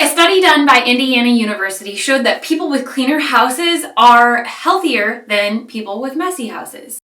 A study done by Indiana University showed that people with cleaner houses are healthier than people with messy houses.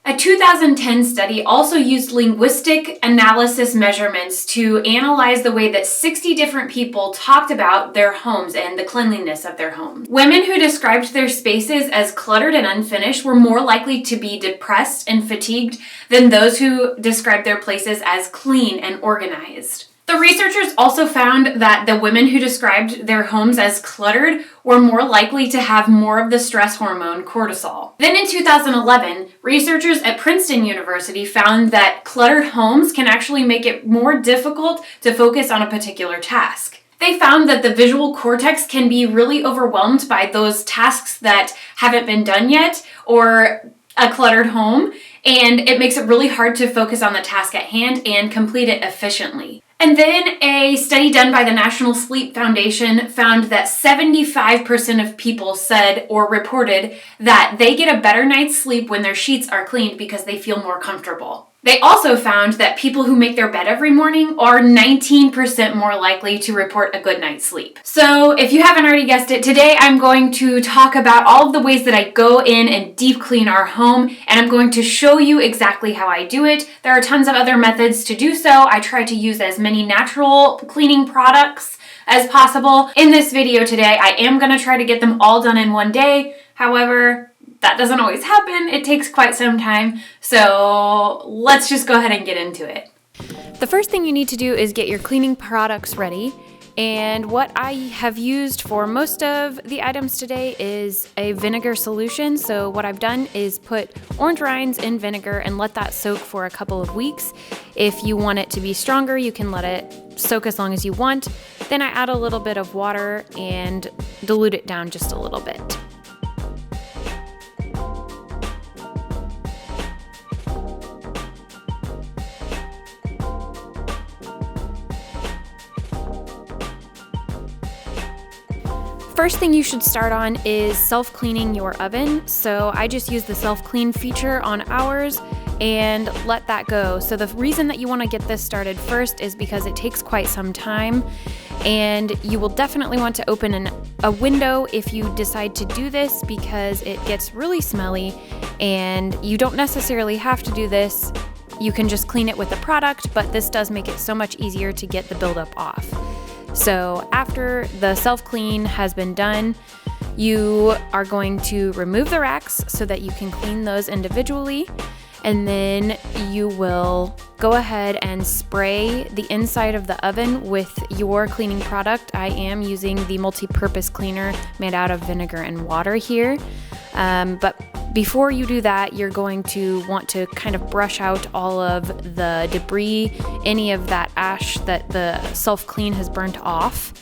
A 2010 study also used linguistic analysis measurements to analyze the way that 60 different people talked about their homes and the cleanliness of their homes. Women who described their spaces as cluttered and unfinished were more likely to be depressed and fatigued than those who described their places as clean and organized. The researchers also found that the women who described their homes as cluttered were more likely to have more of the stress hormone cortisol. Then in 2011, researchers at Princeton University found that cluttered homes can actually make it more difficult to focus on a particular task. They found that the visual cortex can be really overwhelmed by those tasks that haven't been done yet or a cluttered home, and it makes it really hard to focus on the task at hand and complete it efficiently. And then a study done by the National Sleep Foundation found that 75% of people said or reported that they get a better night's sleep when their sheets are cleaned because they feel more comfortable. They also found that people who make their bed every morning are 19% more likely to report a good night's sleep. So if you haven't already guessed it, today I'm going to talk about all of the ways that I go in and deep clean our home, and I'm going to show you exactly how I do it. There are tons of other methods to do so. I try to use as many natural cleaning products as possible. In this video today, I am going to try to get them all done in one day. However, that doesn't always happen. It takes quite some time. So let's just go ahead and get into it. The first thing you need to do is get your cleaning products ready. And what I have used for most of the items today is a vinegar solution. So what I've done is put orange rinds in vinegar and let that soak for a couple of weeks. If you want it to be stronger, you can let it soak as long as you want. Then I add a little bit of water and dilute it down just a little bit. First thing you should start on is self-cleaning your oven. So I just use the self-clean feature on ours and let that go. So the reason that you want to get this started first is because it takes quite some time, and you will definitely want to open a window if you decide to do this because it gets really smelly, and you don't necessarily have to do this. You can just clean it with the product, but this does make it so much easier to get the buildup off. So after the self-clean has been done, you are going to remove the racks so that you can clean those individually. And then you will go ahead and spray the inside of the oven with your cleaning product. I am using the multi-purpose cleaner made out of vinegar and water here. But before you do that, you're going to want to kind of brush out all of the debris, any of that ash that the self-clean has burnt off.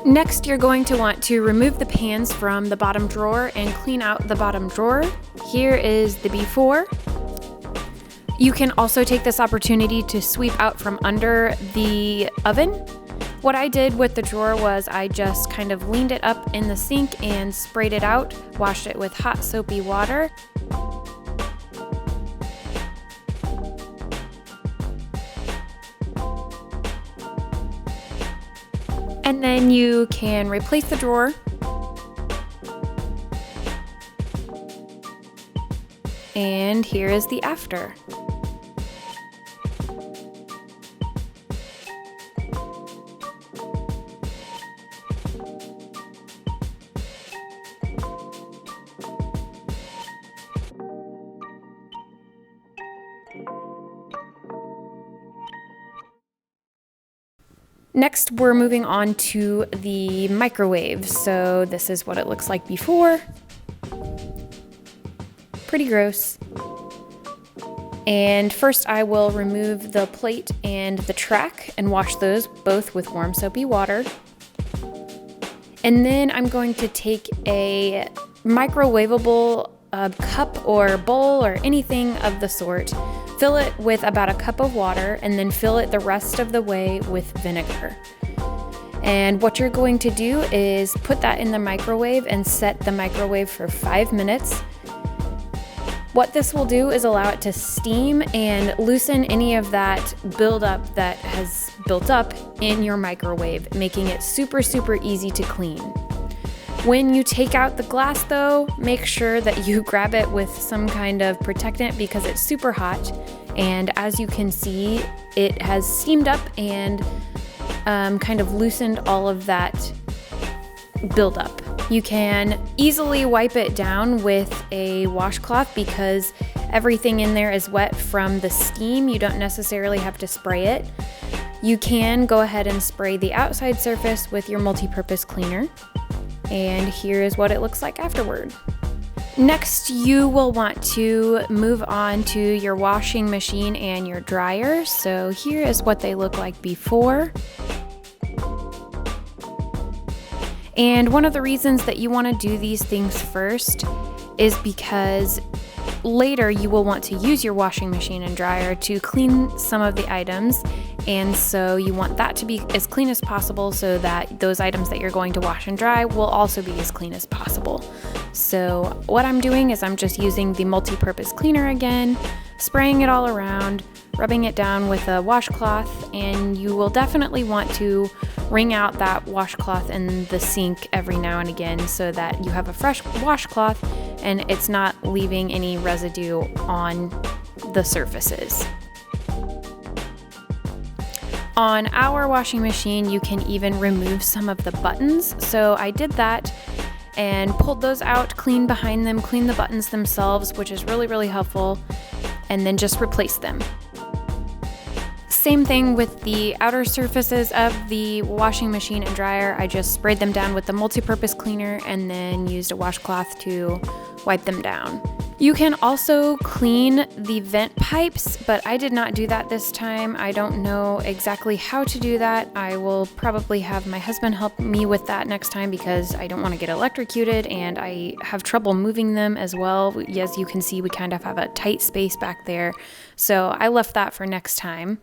Next, you're going to want to remove the pans from the bottom drawer and clean out the bottom drawer. Here is the before. You can also take this opportunity to sweep out from under the oven. What I did with the drawer was I just kind of leaned it up in the sink and sprayed it out, washed it with hot soapy water. And then you can replace the drawer. And here is the after. Next, we're moving on to the microwave. So this is what it looks like before. Pretty gross. And first I will remove the plate and the track and wash those both with warm soapy water. And then I'm going to take a microwavable cup or bowl or anything of the sort, fill it with about a cup of water, and then fill it the rest of the way with vinegar. And what you're going to do is put that in the microwave and set the microwave for 5 minutes. What this will do is allow it to steam and loosen any of that buildup that has built up in your microwave, making it super, super easy to clean. When you take out the glass though, make sure that you grab it with some kind of protectant because it's super hot. And as you can see, it has steamed up and kind of loosened all of that buildup. You can easily wipe it down with a washcloth because everything in there is wet from the steam. You don't necessarily have to spray it. You can go ahead and spray the outside surface with your multi-purpose cleaner. And here is what it looks like afterward. Next, you will want to move on to your washing machine and your dryer. So here is what they look like before. And one of the reasons that you want to do these things first is because later you will want to use your washing machine and dryer to clean some of the items. And so you want that to be as clean as possible so that those items that you're going to wash and dry will also be as clean as possible. So what I'm doing is I'm just using the multi-purpose cleaner again, spraying it all around, rubbing it down with a washcloth, and you will definitely want to wring out that washcloth in the sink every now and again so that you have a fresh washcloth and it's not leaving any residue on the surfaces. On our washing machine, you can even remove some of the buttons. So I did that and pulled those out, cleaned behind them, cleaned the buttons themselves, which is really, really helpful, and then just replaced them. Same thing with the outer surfaces of the washing machine and dryer. I just sprayed them down with the multi-purpose cleaner and then used a washcloth to wipe them down. You can also clean the vent pipes, but I did not do that this time. I don't know exactly how to do that. I will probably have my husband help me with that next time because I don't want to get electrocuted and I have trouble moving them as well. As you can see, we kind of have a tight space back there. So I left that for next time.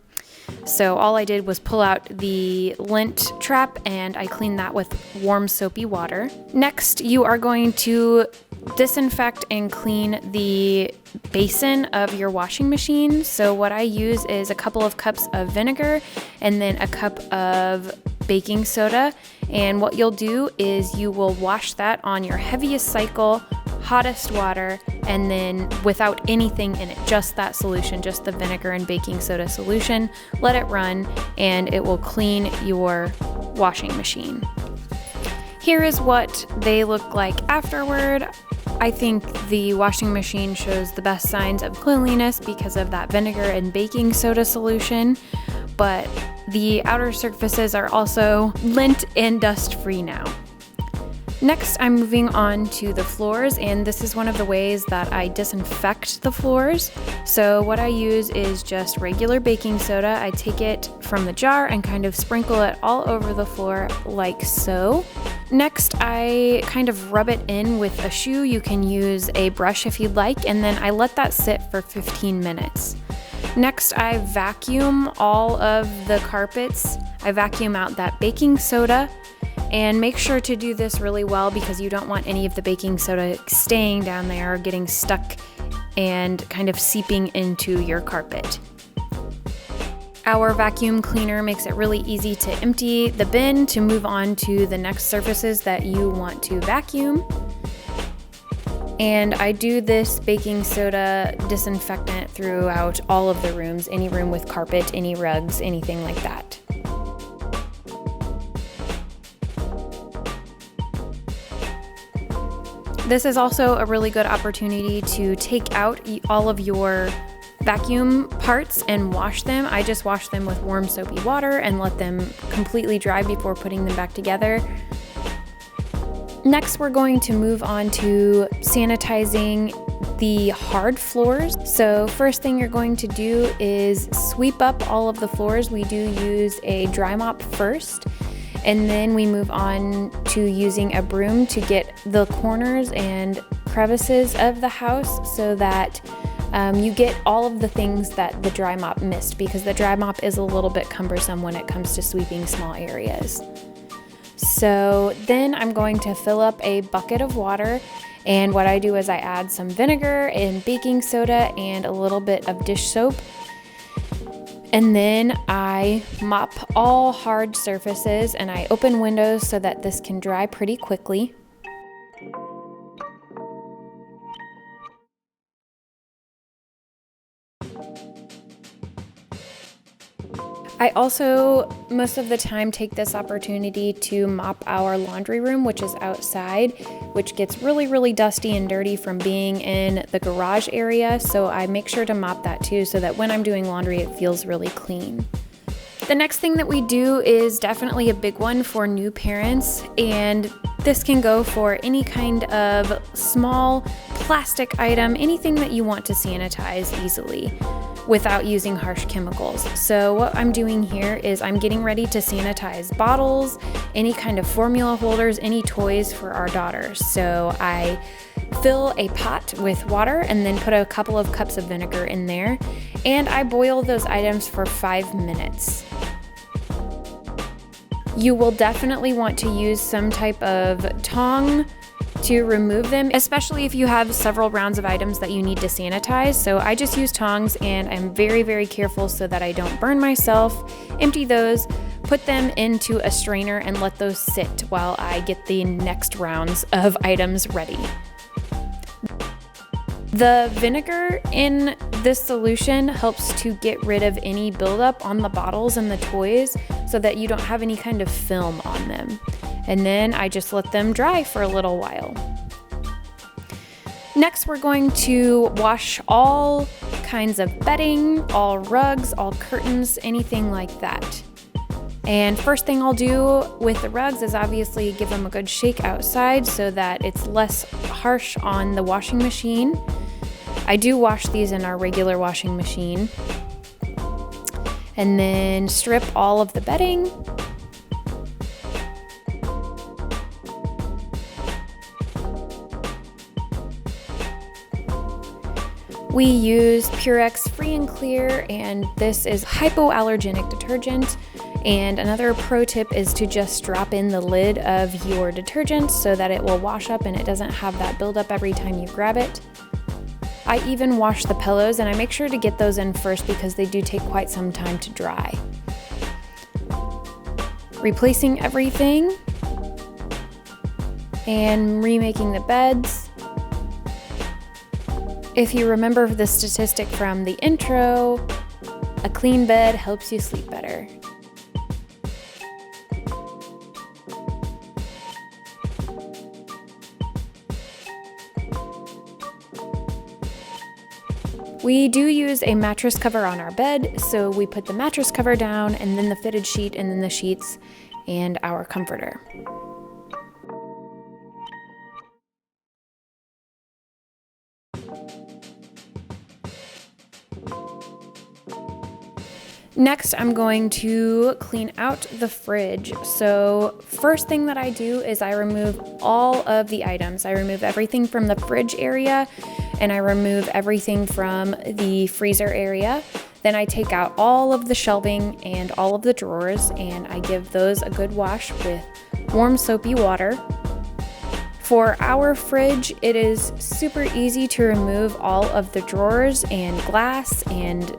So all I did was pull out the lint trap and I cleaned that with warm soapy water. Next, you are going to disinfect and clean the basin of your washing machine. So what I use is a couple of cups of vinegar and then a cup of baking soda. And what you'll do is you will wash that on your heaviest cycle, hottest water, and then without anything in it, just that solution, just the vinegar and baking soda solution. Let it run and it will clean your washing machine. Here is what they look like afterward. I think the washing machine shows the best signs of cleanliness because of that vinegar and baking soda solution, but the outer surfaces are also lint and dust free now. Next, I'm moving on to the floors, and this is one of the ways that I disinfect the floors. So what I use is just regular baking soda. I take it from the jar and kind of sprinkle it all over the floor like so. Next, I kind of rub it in with a shoe. You can use a brush if you'd like, and then I let that sit for 15 minutes. Next, I vacuum all of the carpets. I vacuum out that baking soda. And make sure to do this really well because you don't want any of the baking soda staying down there or getting stuck and kind of seeping into your carpet. Our vacuum cleaner makes it really easy to empty the bin to move on to the next surfaces that you want to vacuum. And I do this baking soda disinfectant throughout all of the rooms, any room with carpet, any rugs, anything like that. This is also a really good opportunity to take out all of your vacuum parts and wash them. I just wash them with warm soapy water and let them completely dry before putting them back together. Next, we're going to move on to sanitizing the hard floors. So first thing you're going to do is sweep up all of the floors. We do use a dry mop first. And then we move on to using a broom to get the corners and crevices of the house so that you get all of the things that the dry mop missed, because the dry mop is a little bit cumbersome when it comes to sweeping small areas. So then I'm going to fill up a bucket of water, and what I do is I add some vinegar and baking soda and a little bit of dish soap. And then I mop all hard surfaces and I open windows so that this can dry pretty quickly. I also, most of the time, take this opportunity to mop our laundry room, which is outside, which gets really, really dusty and dirty from being in the garage area. So I make sure to mop that too, so that when I'm doing laundry, it feels really clean. The next thing that we do is definitely a big one for new parents, and this can go for any kind of small plastic item, anything that you want to sanitize easily without using harsh chemicals. So what I'm doing here is I'm getting ready to sanitize bottles, any kind of formula holders, any toys for our daughter. So I fill a pot with water and then put a couple of cups of vinegar in there, and I boil those items for 5 minutes. You will definitely want to use some type of tong to remove them, especially if you have several rounds of items that you need to sanitize. So I just use tongs, and I'm very, very careful so that I don't burn myself. Empty those, put them into a strainer, and let those sit while I get the next rounds of items ready. The vinegar in this solution helps to get rid of any buildup on the bottles and the toys so that you don't have any kind of film on them. And then I just let them dry for a little while. Next, we're going to wash all kinds of bedding, all rugs, all curtains, anything like that. And first thing I'll do with the rugs is obviously give them a good shake outside so that it's less harsh on the washing machine. I do wash these in our regular washing machine. And then strip all of the bedding. We use Purex Free and Clear, and this is hypoallergenic detergent. And another pro tip is to just drop in the lid of your detergent so that it will wash up and it doesn't have that buildup every time you grab it. I even wash the pillows, and I make sure to get those in first because they do take quite some time to dry. Replacing everything and remaking the beds. If you remember the statistic from the intro, a clean bed helps you sleep better. We do use a mattress cover on our bed, so we put the mattress cover down and then the fitted sheet and then the sheets and our comforter. Next, I'm going to clean out the fridge. So first thing that I do is I remove all of the items. I remove everything from the fridge area, and I remove everything from the freezer area. Then I take out all of the shelving and all of the drawers, and I give those a good wash with warm soapy water. For our fridge, it is super easy to remove all of the drawers and glass and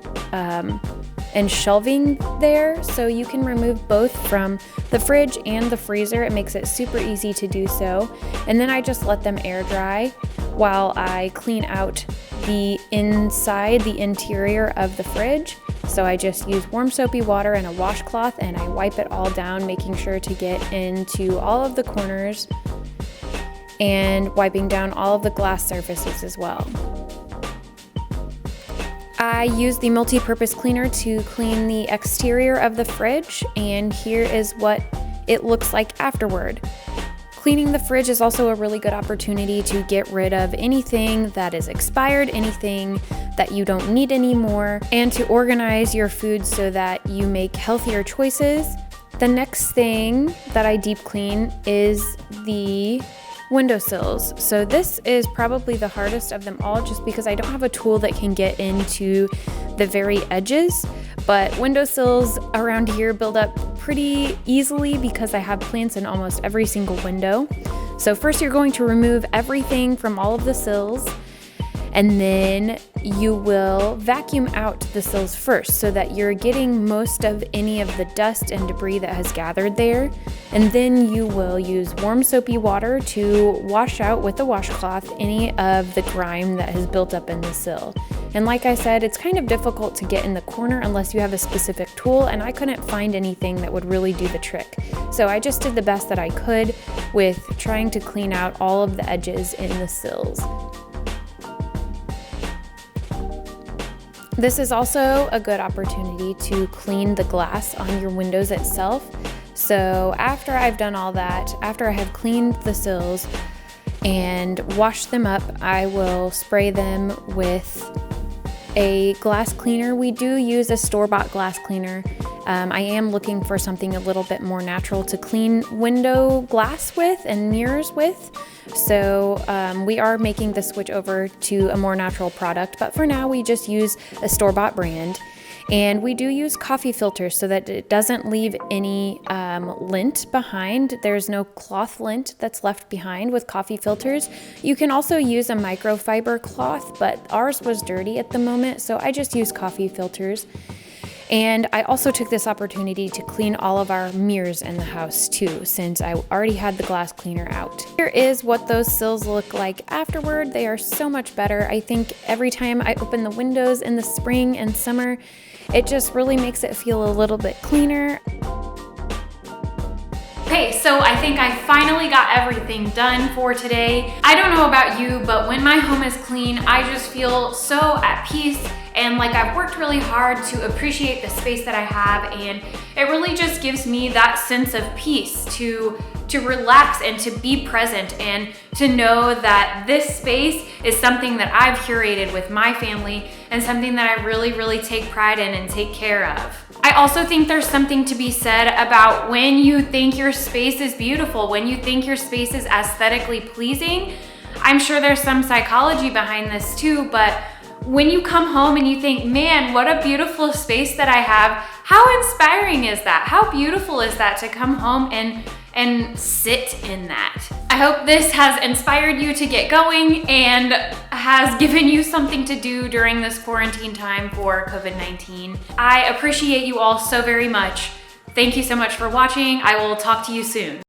shelving there, so you can remove both from the fridge and the freezer. It makes it super easy to do so. And then I just let them air dry while I clean out the inside, the interior of the fridge. So I just use warm soapy water and a washcloth, and I wipe it all down, making sure to get into all of the corners and wiping down all of the glass surfaces as well. I use the multi-purpose cleaner to clean the exterior of the fridge, and here is what it looks like afterward. Cleaning the fridge is also a really good opportunity to get rid of anything that is expired, anything that you don't need anymore, and to organize your food so that you make healthier choices. The next thing that I deep clean is the windowsills. So this is probably the hardest of them all just because I don't have a tool that can get into the very edges, but windowsills around here build up pretty easily because I have plants in almost every single window. So first you're going to remove everything from all of the sills, and then you will vacuum out the sills first so that you're getting most of any of the dust and debris that has gathered there. And then you will use warm soapy water to wash out with a washcloth any of the grime that has built up in the sill. And like I said, it's kind of difficult to get in the corner unless you have a specific tool, and I couldn't find anything that would really do the trick. So I just did the best that I could with trying to clean out all of the edges in the sills. This is also a good opportunity to clean the glass on your windows itself. So after I've done all that, after I have cleaned the sills and washed them up, I will spray them with a glass cleaner. We do use a store-bought glass cleaner. I am looking for something a little bit more natural to clean window glass with and mirrors with. So we are making the switch over to a more natural product, but for now we just use a store-bought brand. And we do use coffee filters so that it doesn't leave any lint behind. There's no cloth lint that's left behind with coffee filters. You can also use a microfiber cloth, but ours was dirty at the moment, so I just use coffee filters. And I also took this opportunity to clean all of our mirrors in the house too, since I already had the glass cleaner out. Here is what those sills look like afterward. They are so much better. I think every time I open the windows in the spring and summer, it just really makes it feel a little bit cleaner. Okay, so I think I finally got everything done for today. I don't know about you, but when my home is clean, I just feel so at peace and like I've worked really hard to appreciate the space that I have, and it really just gives me that sense of peace to relax and to be present and to know that this space is something that I've curated with my family and something that I really, really take pride in and take care of. I also think there's something to be said about when you think your space is beautiful, when you think your space is aesthetically pleasing. I'm sure there's some psychology behind this too, but when you come home and you think, man, what a beautiful space that I have, how inspiring is that? How beautiful is that to come home and sit in that? I hope this has inspired you to get going and has given you something to do during this quarantine time for COVID-19. I appreciate you all so very much. Thank you so much for watching. I will talk to you soon.